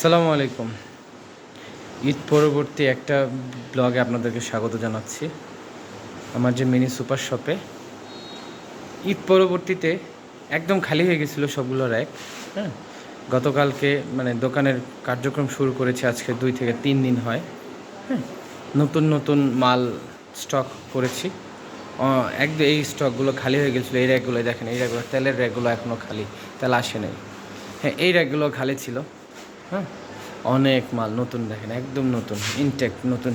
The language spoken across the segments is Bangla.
আসসালামু আলাইকুম। ঈদ পরবর্তী একটা ব্লগে আপনাদেরকে স্বাগত জানাচ্ছি। আমার যে মিনি সুপার শপে ঈদ পরবর্তীতে একদম খালি হয়ে গেছিলো সবগুলো র্যাক। হ্যাঁ, গতকালকে মানে দোকানের কার্যক্রম শুরু করেছে, আজকে 2 থেকে 3 দিন হয়। হ্যাঁ, নতুন নতুন মাল স্টক করেছি। একদম এই স্টকগুলো খালি হয়ে গেছিলো। এই র্যাকগুলো দেখেন, এই র্যাকগুলো তেলের র্যাকগুলো এখনও খালি, তেল আসে নাই। হ্যাঁ, এই র্যাকগুলো খালি ছিল। হ্যাঁ, অনেক মাল নতুন দেখেন, একদম নতুন ইনটেক নতুন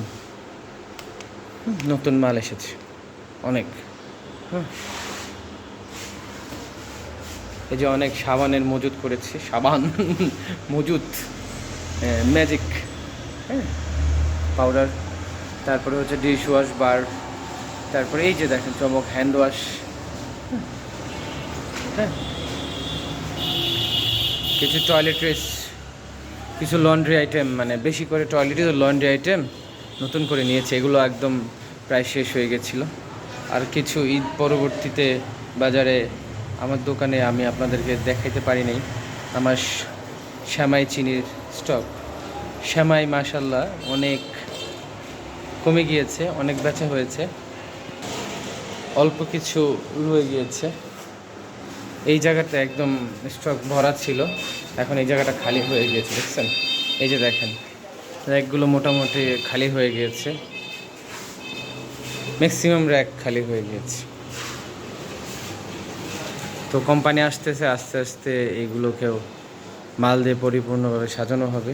নতুন মাল এসেছে অনেক। হ্যাঁ, এই যে অনেক সাবানের মজুদ করেছি, সাবান মজুদ, ম্যাজিক, হ্যাঁ, পাউডার, তারপরে হচ্ছে ডিশ ওয়াশ বার, তারপরে এই যে দেখেন চমক হ্যান্ড ওয়াশ। হ্যাঁ, কিছু টয়লেট্রিস, কিছু লন্ড্রি আইটেম, মানে বেশি করে টয়লেটে লন্ড্রি আইটেম নতুন করে নিয়েছে। এগুলো একদম প্রায় শেষ হয়ে গেছিলো। আর কিছু ঈদ পরবর্তীতে বাজারে আমার দোকানে আমি আপনাদেরকে দেখাইতে পারি নাই আমার শ্যামাই চিনির স্টক। শ্যামাই মাশাল্লাহ অনেক কমে গিয়েছে, অনেক বেচা হয়েছে, অল্প কিছু রয়ে গিয়েছে। এই জায়গাটা একদম স্টক ভরা ছিল, এখন এই জায়গাটা খালি হয়ে গিয়েছে। দেখছেন, এই যে দেখেন র্যাকগুলো মোটামুটি খালি হয়ে গিয়েছে, ম্যাক্সিমাম র্যাক খালি হয়ে গিয়েছে। তো কোম্পানি আসতেছে, আস্তে আস্তে এইগুলোকেও মাল দিয়ে পরিপূর্ণভাবে সাজানো হবে।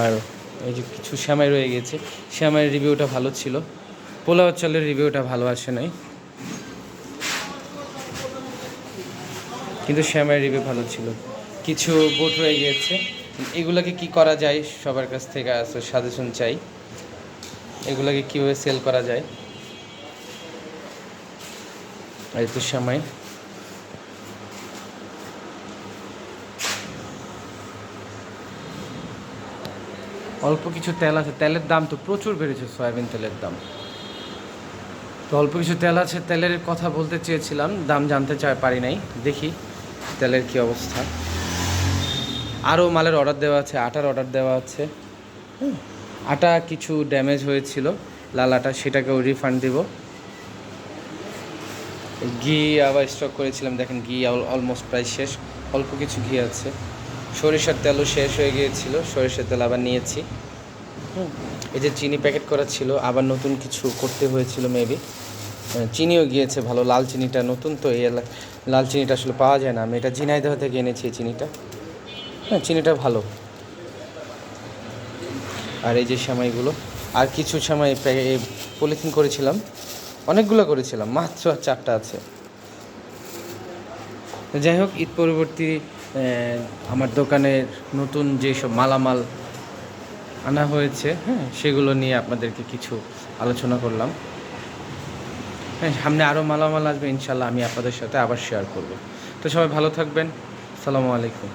আর এই যে কিছু শ্যামাই রয়ে গেছে, শ্যামাইয়ের রিভিউটা ভালো ছিল, পোলাও চালের রিভিউটা ভালো আসে নাই, কিন্তু শ্যামাইয়ের রিভিউ ভালো ছিল। কিছু বোট রয়ে গিয়েছে, এগুলোকে কি করা যায় সবার কাছ থেকে আসলে সাজেশন চাই, এগুলোকে কীভাবে সেল করা যায়। এই তো শ্যামাই, অল্প কিছু তেল আছে, তেলের দাম তো প্রচুর বেড়েছে, সয়াবিন তেলের দাম। তো অল্প কিছু তেল আছে, তেলের কথা বলতে চেয়েছিলাম, দাম জানতে পারি নাই। দেখি তেলের কি অবস্থা। আরও মালের অর্ডার দেওয়া আছে, আটার অর্ডার দেওয়া আছে। আটা কিছু ড্যামেজ হয়েছিল, লাল আটা, সেটাকেও রিফান্ড দিব। ঘি আবার স্টক করেছিলাম, দেখেন ঘি অলমোস্ট প্রায় শেষ, অল্প কিছু ঘি আছে। সরিষার তেলও শেষ হয়ে গিয়েছিল, সরিষার তেল আবার নিয়েছি। এই যে চিনি প্যাকেট করা ছিল, আবার নতুন কিছু করতে হয়েছিল মেবি। চিনিও গিয়েছে ভালো, লাল চিনিটা নতুন তো, এই লাল চিনিটা আসলে পাওয়া যায় না, আমি এটা ঝিনাইদহ থেকে এনেছি এই চিনিটা। হ্যাঁ, চিনিটা ভালো। আর এই যে সেমাইগুলো, আর কিছু সেমাই পলিথিন করেছিলাম, অনেকগুলো করেছিলাম, মাত্র 4টা আছে। যাই হোক, ঈদ পরবর্তী আমার দোকানের নতুন যেসব মালামাল আনা হয়েছে, হ্যাঁ, সেগুলো নিয়ে আপনাদেরকে কিছু আলোচনা করলাম। হ্যাঁ, সামনে আরও মালামাল আসবে ইনশাল্লাহ, আমি আপনাদের সাথে আবার শেয়ার করব। তো সবাই ভালো থাকবেন, আসসালামু আলাইকুম।